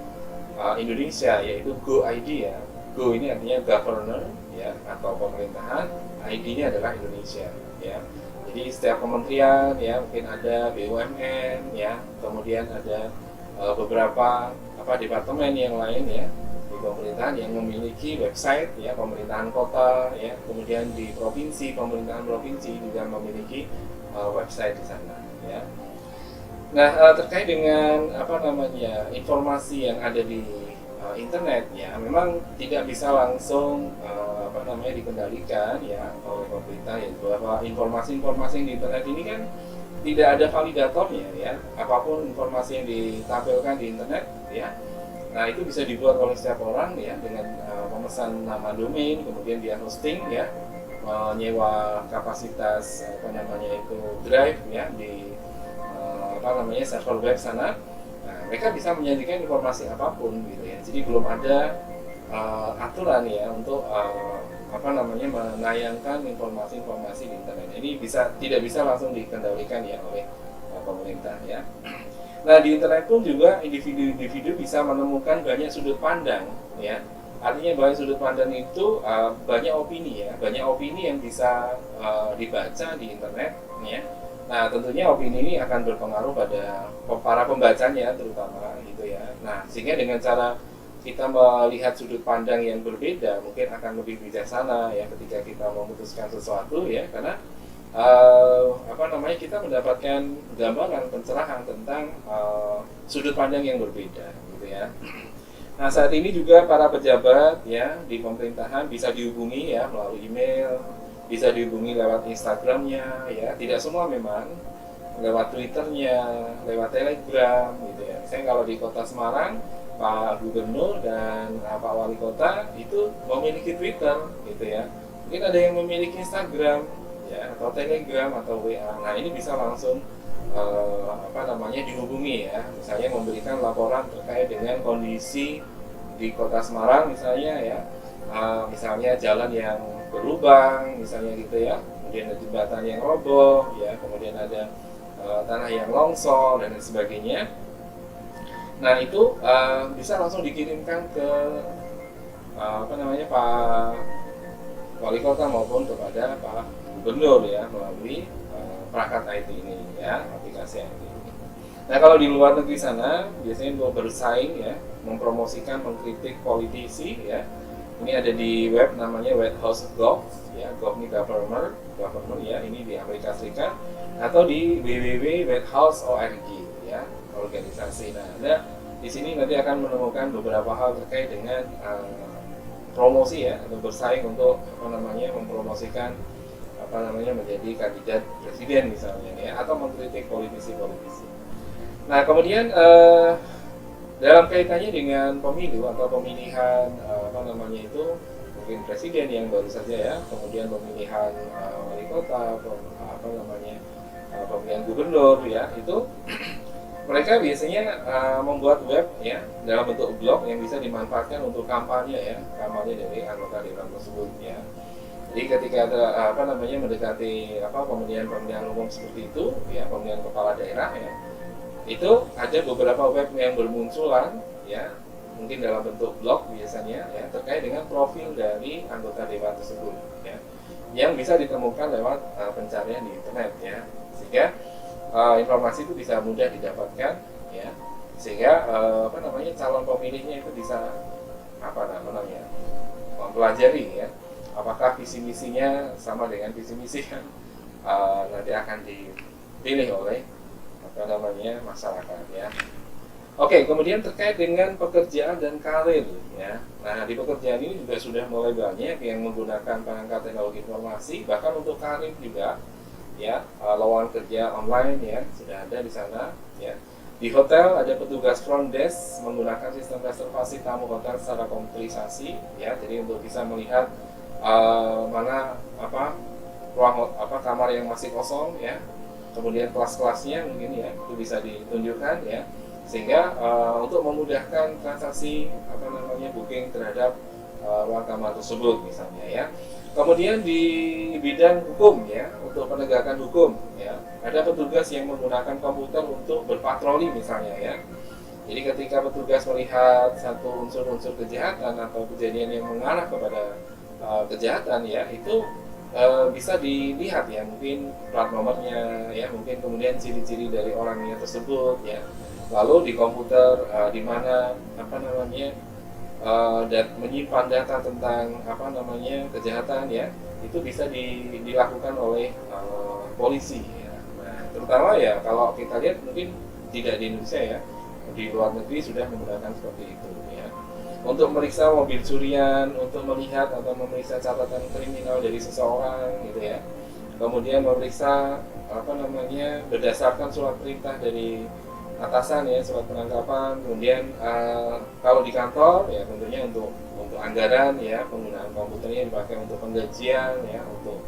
Indonesia, yaitu GoID ya. Go ini artinya governor ya, atau pemerintahan, ID-nya adalah Indonesia ya. Jadi setiap kementerian ya, mungkin ada BUMN ya, kemudian ada beberapa departemen yang lain ya di pemerintahan yang memiliki website ya, pemerintahan kota ya, kemudian di provinsi, pemerintahan provinsi juga memiliki website di sana ya. Nah, terkait dengan informasi yang ada di internet ya, memang tidak bisa langsung dikendalikan ya oleh pemerintah ya, bahwa informasi-informasi yang di internet ini kan tidak ada validatornya ya, apapun informasi yang ditampilkan di internet ya. Nah, itu bisa dibuat oleh setiap orang ya, dengan memesan nama domain, kemudian dia hosting ya, menyewa kapasitas drive ya di server web sana. Nah, mereka bisa menyajikan informasi apapun gitu ya. Jadi belum ada aturan ya untuk menayangkan informasi-informasi di internet. Ini tidak bisa langsung dikendalikan ya oleh pemerintah ya. Nah, di internet pun juga individu-individu bisa menemukan banyak sudut pandang ya. Artinya banyak sudut pandang itu banyak opini ya, banyak opini yang bisa dibaca di internet ya. Nah, tentunya opini ini akan berpengaruh pada para pembacanya terutama gitu ya. Nah, sehingga dengan cara kita melihat sudut pandang yang berbeda mungkin akan lebih bijaksana ya ketika kita memutuskan sesuatu ya, karena kita mendapatkan gambaran pencerahan tentang sudut pandang yang berbeda, gitu ya. Nah, saat ini juga para pejabat ya di pemerintahan bisa dihubungi ya melalui email, bisa dihubungi lewat Instagramnya ya. Tidak semua memang, lewat Twitternya, lewat Telegram, gitu ya. Misalnya kalau di Kota Semarang, Pak Gubernur dan Pak Wali Kota itu memiliki Twitter, gitu ya. Mungkin ada yang memiliki Instagram, ya, atau Telegram atau WA. Nah, ini bisa langsung dihubungi ya. Misalnya memberikan laporan terkait dengan kondisi di Kota Semarang, misalnya ya. Misalnya jalan yang berlubang, misalnya gitu ya. Kemudian ada jembatan yang roboh, ya. Kemudian ada tanah yang longsor dan lain sebagainya. Nah, itu bisa langsung dikirimkan ke Pak Wali Kota maupun kepada Pak Gubernur ya melalui perangkat IT ini ya, aplikasi IT ini. Nah, kalau di luar negeri sana biasanya untuk bersaing ya, mempromosikan, mengkritik politisi ya. Ini ada di web namanya White House Gov ya, Gov ini government ya, ini di Amerika Serikat, atau di www.whitehouse.org ya, organisasi. Nah, Anda di sini nanti akan menemukan beberapa hal terkait dengan promosi ya, atau bersaing untuk mempromosikan menjadi kandidat presiden misalnya ya, atau mengkritik politisi-politisi. Nah, kemudian dalam kaitannya dengan pemilu atau pemilihan mungkin presiden yang baru saja ya, kemudian pemilihan wali kota, pemilihan gubernur ya, itu mereka biasanya membuat web ya dalam bentuk blog yang bisa dimanfaatkan untuk kampanye ya, kampanye dari anggota dewan tersebut ya. Jadi ketika ada mendekati pemilihan umum seperti itu ya, pemilihan kepala daerah ya, itu ada beberapa web yang bermunculan ya, mungkin dalam bentuk blog biasanya ya, terkait dengan profil dari anggota dewan tersebut ya, yang bisa ditemukan lewat pencarian di internet ya, sehingga informasi itu bisa mudah didapatkan ya, sehingga calon pemilihnya itu bisa mempelajari ya, apakah visi misinya sama dengan visi misi yang nanti akan dipilih oleh masyarakat ya. Oke, kemudian terkait dengan pekerjaan dan karir ya. Nah, di pekerjaan ini juga sudah mulai banyak yang menggunakan perangkat teknologi informasi, bahkan untuk karir juga ya, lowongan kerja online ya sudah ada di sana ya. Di hotel ada petugas front desk menggunakan sistem reservasi tamu hotel secara komputerisasi ya, jadi untuk bisa melihat mana ruang kamar yang masih kosong ya, kemudian kelas-kelasnya mungkin ya itu bisa ditunjukkan ya, sehingga untuk memudahkan transaksi booking terhadap ruang kamar tersebut misalnya ya. Kemudian di bidang hukum ya, untuk penegakan hukum ya, ada petugas yang menggunakan komputer untuk berpatroli misalnya ya. Jadi ketika petugas melihat satu unsur-unsur kejahatan atau kejadian yang mengarah kepada kejahatan ya, itu bisa dilihat ya, mungkin plat nomornya ya, mungkin kemudian ciri-ciri dari orangnya tersebut ya, lalu di komputer di mana dan menyimpan data tentang kejahatan ya, itu bisa dilakukan oleh polisi ya. Nah, terutama ya kalau kita lihat mungkin tidak di Indonesia ya, di luar negeri sudah menggunakan seperti itu ya, untuk meriksa mobil curian, untuk melihat atau memeriksa catatan kriminal dari seseorang gitu ya. Kemudian memeriksa berdasarkan surat perintah dari atasan ya, surat penangkapan. Kemudian kalau di kantor ya tentunya untuk anggaran ya, penggunaan komputernya dipakai untuk penggajian ya, untuk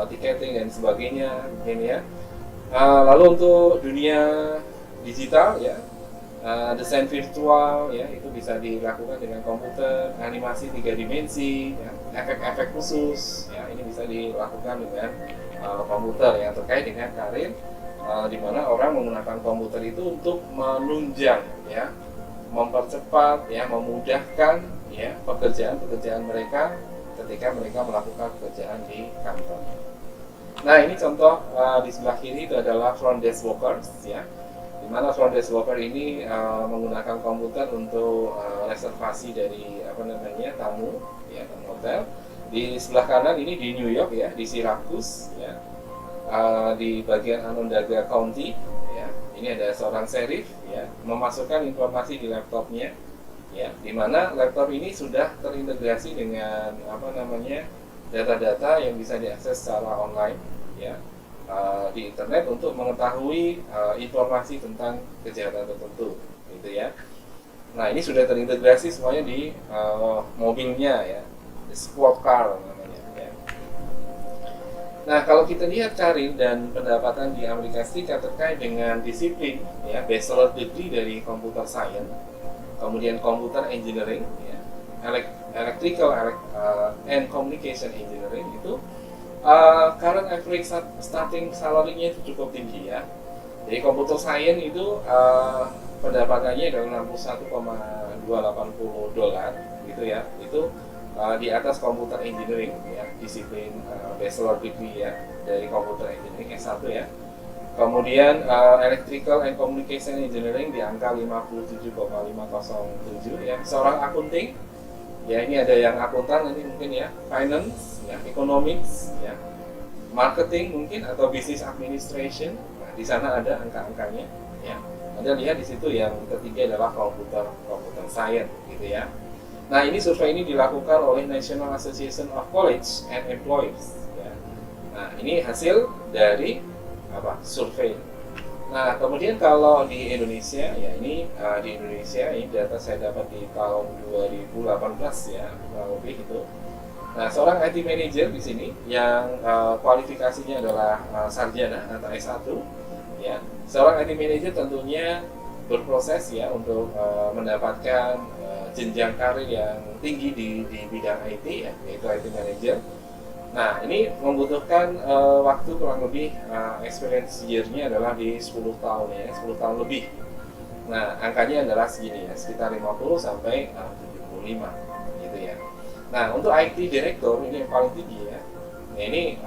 tiketing dan sebagainya mungkin ya. Lalu untuk dunia digital ya, desain virtual ya, itu bisa dilakukan dengan komputer, animasi 3 dimensi ya, efek-efek khusus ya, ini bisa dilakukan dengan komputer ya, terkait dengan karir di mana orang menggunakan komputer itu untuk menunjang ya, mempercepat ya, memudahkan ya pekerjaan mereka ketika mereka melakukan pekerjaan di kantor. Nah, ini contoh di sebelah kiri itu adalah front desk workers ya, di mana front desk worker ini menggunakan komputer untuk reservasi dari tamu ya, tamu hotel. Di sebelah kanan ini di New York ya, di Syracuse ya, di bagian Onondaga County, ya. Ini ada seorang sheriff, ya, memasukkan informasi di laptopnya, ya, di mana laptop ini sudah terintegrasi dengan data-data yang bisa diakses secara online, ya, di internet untuk mengetahui informasi tentang kejahatan tertentu, gitu ya. Nah, ini sudah terintegrasi semuanya di mobilnya, ya, squad car namanya, ya. Nah, kalau kita lihat karir dan pendapatan di Amerika Serikat terkait dengan disiplin, ya, bachelor degree dari computer science, kemudian computer engineering, ya, electrical and communication engineering, itu current average starting salary-nya itu cukup tinggi, ya. Jadi computer science itu pendapatannya adalah $61,280 gitu, ya. Itu di atas computer engineering, ya, disiplin bachelor degree, ya, dari computer engineering S1, ya. Kemudian electrical and communication engineering di angka 57,507, ya. Seorang akunting, ya, ini ada yang akuntan nanti mungkin, ya, finance, ya, economics, ya, marketing mungkin, atau business administration. Nah, di sana ada angka-angkanya, ya. Anda lihat di situ yang ketiga adalah computer science, gitu, ya. Nah, ini survei ini dilakukan oleh National Association of College and Employers, ya. Nah, ini hasil dari survei. Nah, kemudian kalau di Indonesia, ya, ini di Indonesia ini data saya dapat di tahun 2018, ya, kurang lebih itu. Nah, seorang IT manager di sini yang kualifikasinya adalah sarjana atau S1, ya. Seorang IT manager tentunya berproses, ya, untuk mendapatkan jenjang karir yang tinggi di bidang IT, ya, yaitu IT manager. Nah, ini membutuhkan waktu kurang lebih experience year-nya adalah di 10 tahun, ya, 10 tahun lebih. Nah, angkanya adalah segini, ya, sekitar 50 sampai 75, gitu, ya. Nah, untuk IT director ini yang paling tinggi, ya. Nah, ini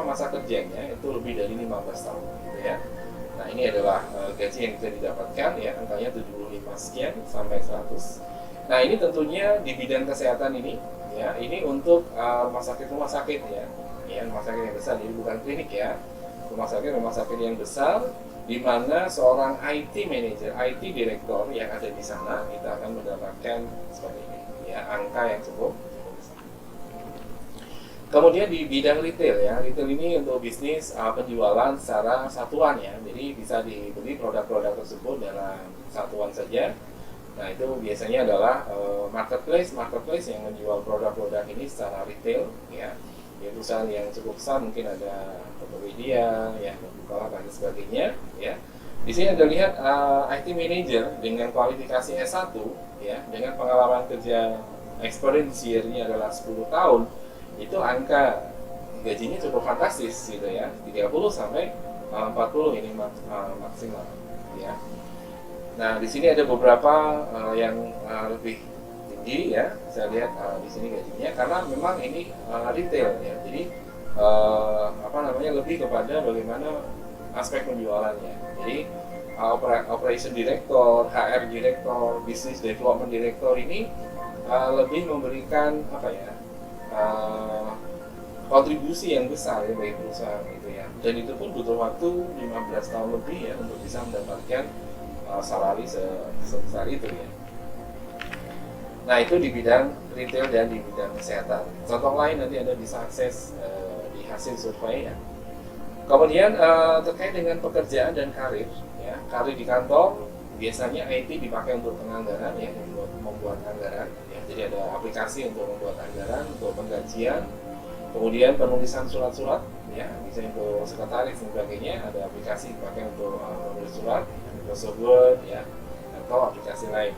masa kerjanya itu lebih dari 15 tahun, gitu, ya. Nah, ini adalah gaji yang bisa didapatkan, ya, angkanya 75 sekian sampai 100. Nah, ini tentunya di bidang kesehatan ini, ya, ini untuk rumah sakit, ya, rumah sakit yang besar, jadi bukan klinik, ya, rumah sakit yang besar, di mana seorang IT manager, IT director yang ada di sana, kita akan mendapatkan seperti ini, ya, angka yang cukup besar. Kemudian di bidang retail, ya, retail ini untuk bisnis penjualan secara satuan, ya, jadi bisa dibeli produk-produk tersebut dalam satuan saja. Nah, itu biasanya adalah marketplace yang menjual produk-produk ini secara retail, ya. Ya, perusahaan yang cukup besar mungkin ada Tokopedia, ya, Bukalapak dan sebagainya, ya. Di sini Anda lihat IT manager dengan kualifikasi S1, ya, dengan pengalaman kerja experience year-nya adalah 10 tahun. Itu angka gajinya cukup fantastis, gitu, ya, 30 sampai 40 ini maksimal, ya. Nah, di sini ada beberapa yang lebih tinggi, ya. Saya lihat di sini gajinya karena memang ini retail, ya. Jadi lebih kepada bagaimana aspek penjualannya. Jadi operation director, HR director, business development director ini lebih memberikan kontribusi yang besar, ya, bagi perusahaan, gitu, ya. Dan itu pun butuh waktu 15 tahun lebih, ya, untuk bisa mendapatkan salari sebesar itu, ya. Nah, itu di bidang retail dan di bidang kesehatan. Contoh lain nanti Anda bisa akses di hasil survei, ya. Kemudian terkait dengan pekerjaan dan karir, ya, karir di kantor biasanya IT dipakai untuk penganggaran, ya, untuk membuat anggaran, ya. Jadi ada aplikasi untuk membuat anggaran, untuk penggajian, kemudian penulisan surat-surat, ya, bisa untuk sekretaris dan sebagainya. Ada aplikasi dipakai untuk menulis surat, Microsoft Word, ya, atau aplikasi lain.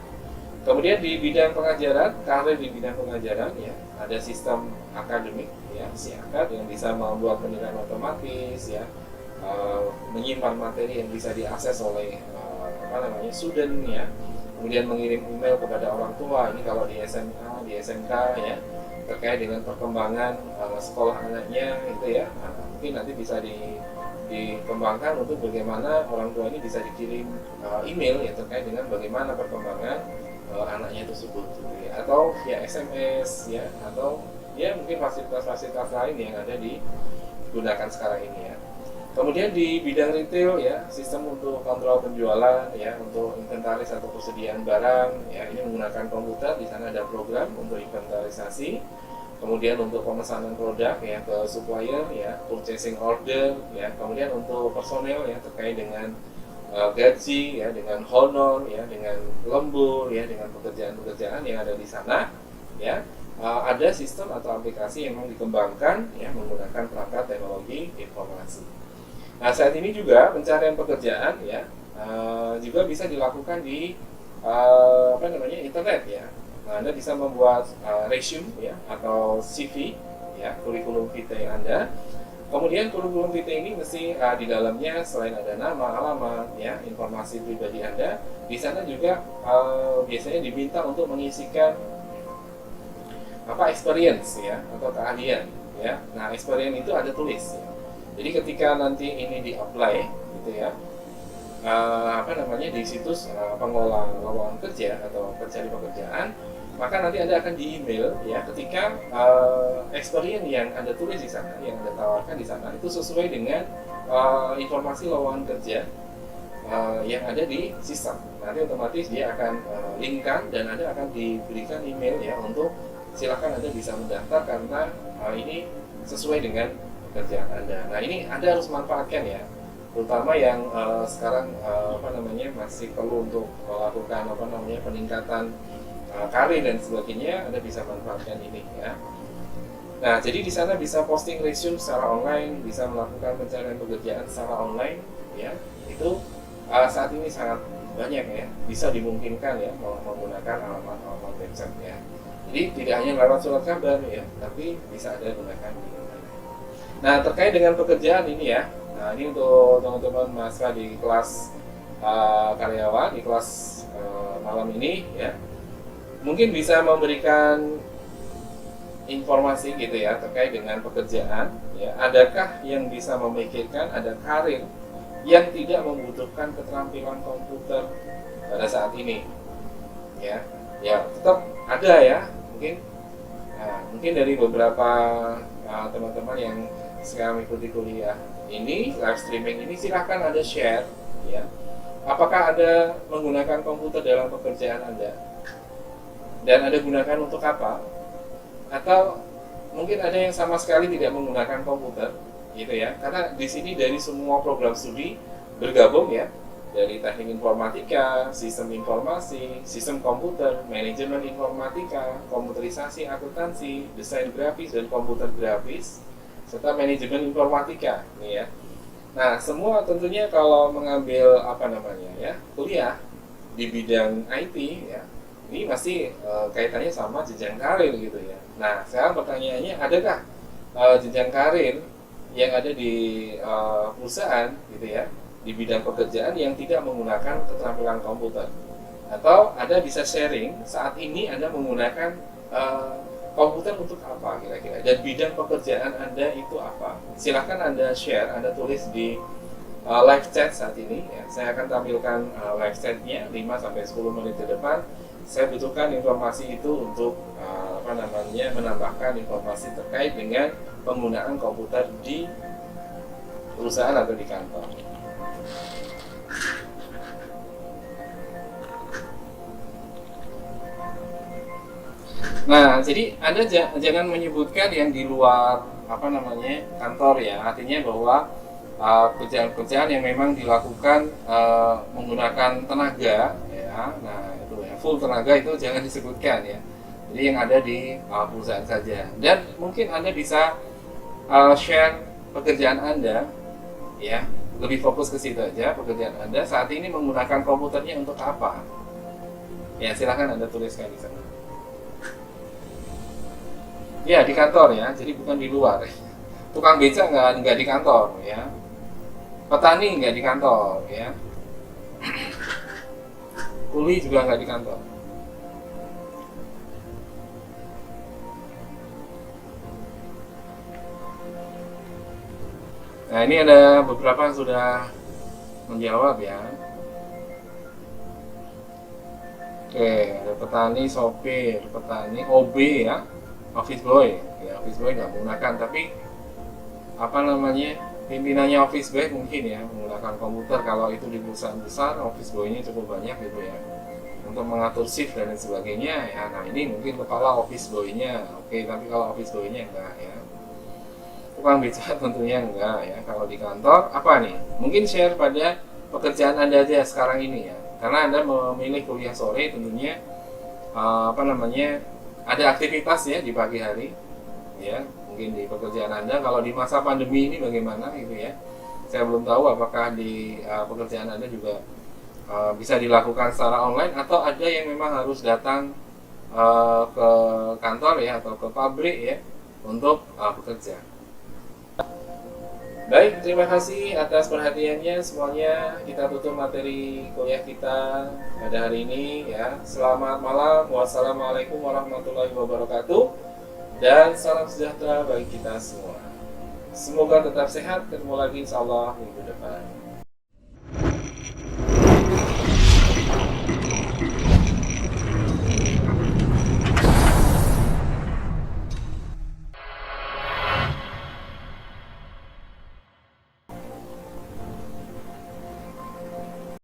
Kemudian di bidang pengajaran, karir di bidang pengajaran, ya, ada sistem akademik, ya, SIAKAD yang bisa membuat penilaian otomatis, ya, menyimpan materi yang bisa diakses oleh student, ya, kemudian mengirim email kepada orang tua. Ini kalau di SMA, di SMK, ya, terkait dengan perkembangan sekolah anaknya, gitu, ya. Nah, mungkin nanti bisa dikembangkan untuk bagaimana orang tua ini bisa dikirim email, ya, terkait dengan bagaimana perkembangan anaknya tersebut, gitu, ya. Atau via SMS, ya, atau, ya, mungkin fasilitas-fasilitas lain yang ada di gunakan sekarang ini ya. Kemudian di bidang retail ya, sistem untuk kontrol penjualan ya, untuk inventaris atau persediaan barang ya, ini menggunakan komputer. Di sana ada program untuk inventarisasi. Kemudian untuk pemesanan produk ya ke supplier ya, purchasing order ya. Kemudian untuk personel ya, terkait dengan gaji ya, dengan honor ya, dengan lembur ya, dengan pekerjaan-pekerjaan yang ada di sana ya. Ada sistem atau aplikasi yang memang dikembangkan ya, menggunakan perangkat teknologi informasi. Nah, saat ini juga pencarian pekerjaan ya juga bisa dilakukan di internet ya. Nah, Anda bisa membuat resume ya atau CV ya, kurikulum vitae Anda. Kemudian kurikulum vitae ini mesti di dalamnya selain ada nama, alamat ya, informasi pribadi Anda, di sana juga biasanya diminta untuk mengisikan experience ya atau keahlian ya. Nah, experience itu ada tulis ya. Jadi ketika nanti ini di-apply gitu ya, di situs pengelola lowongan kerja atau pencari pekerjaan, maka nanti Anda akan di-email ya ketika experience yang Anda tulis di sana, yang Anda tawarkan di sana itu sesuai dengan informasi lowongan kerja yang ada di sistem. Nanti otomatis dia akan linkkan dan Anda akan diberikan email ya untuk silakan Anda bisa mendaftar karena ini sesuai dengan pekerjaan Anda. Nah, ini Anda harus manfaatkan ya, terutama yang sekarang masih perlu untuk melakukan peningkatan karir dan sebagainya. Anda bisa manfaatkan ini ya. Nah, jadi di sana bisa posting resume secara online, bisa melakukan pencarian pekerjaan secara online ya. Itu saat ini sangat banyak ya, bisa dimungkinkan ya menggunakan alamat website ya. Jadi tidak hanya lewat surat kabar ya, tapi bisa Anda gunakan di internet. Nah, terkait dengan pekerjaan ini ya, nah ini untuk teman-teman mahasiswa di kelas karyawan, di kelas malam ini ya, mungkin bisa memberikan informasi gitu ya terkait dengan pekerjaan ya. Adakah yang bisa memikirkan ada karir yang tidak membutuhkan keterampilan komputer pada saat ini ya? Ya tetap ada ya, mungkin dari beberapa teman-teman yang sekarang mengikuti kuliah ini, live streaming ini, silahkan Anda share ya. Apakah Anda menggunakan komputer dalam pekerjaan Anda? Dan Anda gunakan untuk apa? Atau mungkin ada yang sama sekali tidak menggunakan komputer gitu ya. Karena di sini dari semua program studi bergabung ya, dari teknik informatika, sistem informasi, sistem komputer, manajemen informatika, komputerisasi akuntansi, desain grafis dan komputer grafis, serta manajemen informatika nih ya. Nah, semua tentunya kalau mengambil kuliah di bidang IT ya, ini pasti kaitannya sama jenjang karir gitu ya. Nah, sekarang pertanyaannya, adakah jenjang karir yang ada di perusahaan gitu ya, di bidang pekerjaan yang tidak menggunakan keterampilan komputer? Atau Anda bisa sharing saat ini Anda menggunakan komputer untuk apa kira-kira, dan bidang pekerjaan Anda itu apa? Silahkan Anda share, Anda tulis di live chat saat ini ya. Saya akan tampilkan live chatnya 5-10 menit ke depan. Saya butuhkan informasi itu untuk menambahkan informasi terkait dengan penggunaan komputer di perusahaan atau di kantor. Nah, jadi Anda jangan menyebutkan yang di luar kantor ya. Artinya bahwa pekerjaan-pekerjaan yang memang dilakukan menggunakan tenaga ya. Nah, itu ya, full tenaga itu jangan disebutkan ya. Jadi yang ada di perusahaan saja. Dan mungkin Anda bisa share pekerjaan Anda ya. Lebih fokus ke situ aja, pekerjaan Anda saat ini menggunakan komputernya untuk apa? Ya, silakan Anda tuliskan di sana. Ya, di kantor ya, jadi bukan di luar. Tukang beca nggak di kantor ya. Petani nggak di kantor ya. Kuli juga nggak di kantor. Nah, ini ada beberapa yang sudah menjawab ya. Oke, ada petani, sopir, petani, OB ya, office boy. Ya, office boy nggak menggunakan, tapi apa namanya, pimpinannya office boy mungkin ya menggunakan komputer. Kalau itu di perusahaan besar, office boy-nya cukup banyak gitu ya, untuk mengatur shift dan lain sebagainya ya. Nah ini mungkin kepala office boy-nya oke, tapi kalau office boy-nya enggak ya. Tukang beca tentunya enggak ya. Kalau di kantor apa nih? Mungkin share pada pekerjaan Anda aja sekarang ini ya. Karena Anda memilih kuliah sore, tentunya apa namanya, ada aktivitas ya di pagi hari ya. Mungkin di pekerjaan Anda, kalau di masa pandemi ini bagaimana gitu ya. Saya belum tahu apakah di pekerjaan Anda juga bisa dilakukan secara online atau ada yang memang harus datang ke kantor ya atau ke pabrik ya untuk bekerja. Baik, terima kasih atas perhatiannya semuanya. Kita tutup materi kuliah kita pada hari ini ya. Selamat malam. Wassalamualaikum warahmatullahi wabarakatuh. Dan salam sejahtera bagi kita semua. Semoga tetap sehat. Ketemu lagi insyaallah minggu depan.